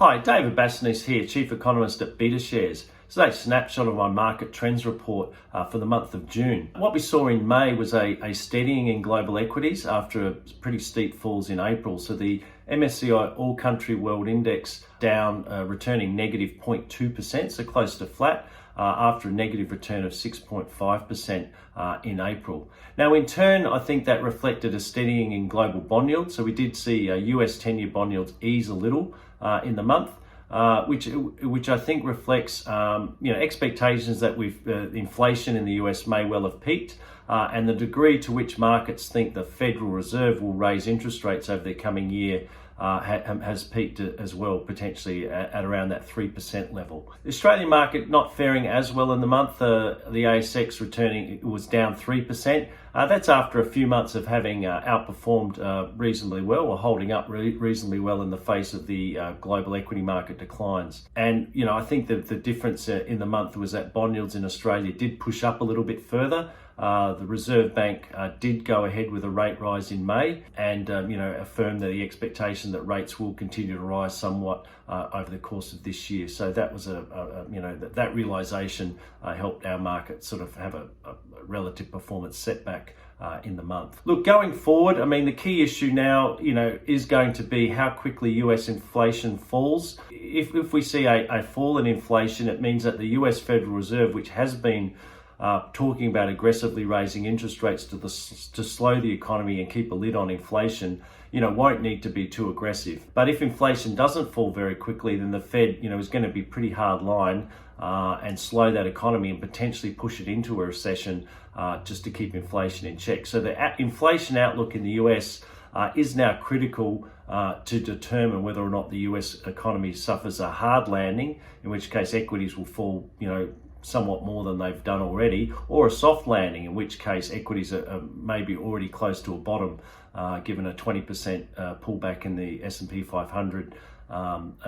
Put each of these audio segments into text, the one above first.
Hi, David Bassanese here, Chief Economist at BetaShares. Today's snapshot of my market trends report for the month of June. What we saw in May was a steadying in global equities after a pretty steep falls in April. So the MSCI All Country World Index down, returning negative 0.2%, so close to flat, after a negative return of 6.5% in April. Now, in turn, I think that reflected a steadying in global bond yields. So we did see US 10-year bond yields ease a little in the month, which I think reflects expectations that inflation in the US may well have peaked, and the degree to which markets think the Federal Reserve will raise interest rates over the coming year has peaked as well, potentially at around that 3% level. The Australian market not faring as well in the month. The ASX returning was down 3%. That's after a few months of having outperformed reasonably well, or holding up reasonably well in the face of the global equity market declines. And I think that the difference in the month was that bond yields in Australia did push up a little bit further. The Reserve Bank did go ahead with a rate rise in May, and affirmed that the expectation that rates will continue to rise somewhat over the course of this year. So that was that realization helped our market sort of have a relative performance setback in the month. Look, going forward, the key issue now, is going to be how quickly US inflation falls. If we see a fall in inflation, it means that the US Federal Reserve, which has been talking about aggressively raising interest rates to slow the economy and keep a lid on inflation, won't need to be too aggressive. But if inflation doesn't fall very quickly, then the Fed, is going to be pretty hard line and slow that economy and potentially push it into a recession just to keep inflation in check. So the inflation outlook in the US is now critical to determine whether or not the US economy suffers a hard landing, in which case equities will fall, somewhat more than they've done already, or a soft landing, in which case equities are maybe already close to a bottom, given a 20% pullback in the S&P 500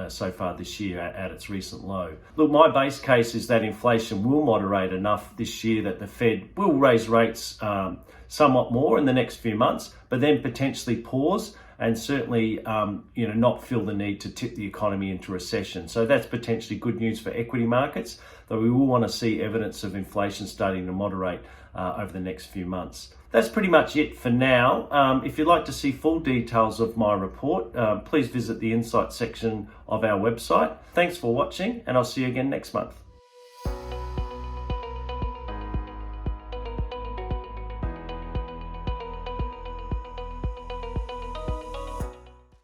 so far this year at its recent low. Look, my base case is that inflation will moderate enough this year that the Fed will raise rates somewhat more in the next few months, but then potentially pause and certainly not feel the need to tip the economy into recession. So that's potentially good news for equity markets, though we will want to see evidence of inflation starting to moderate over the next few months. That's pretty much it for now. If you'd like to see full details of my report, please visit the Insights section of our website. Thanks for watching, and I'll see you again next month.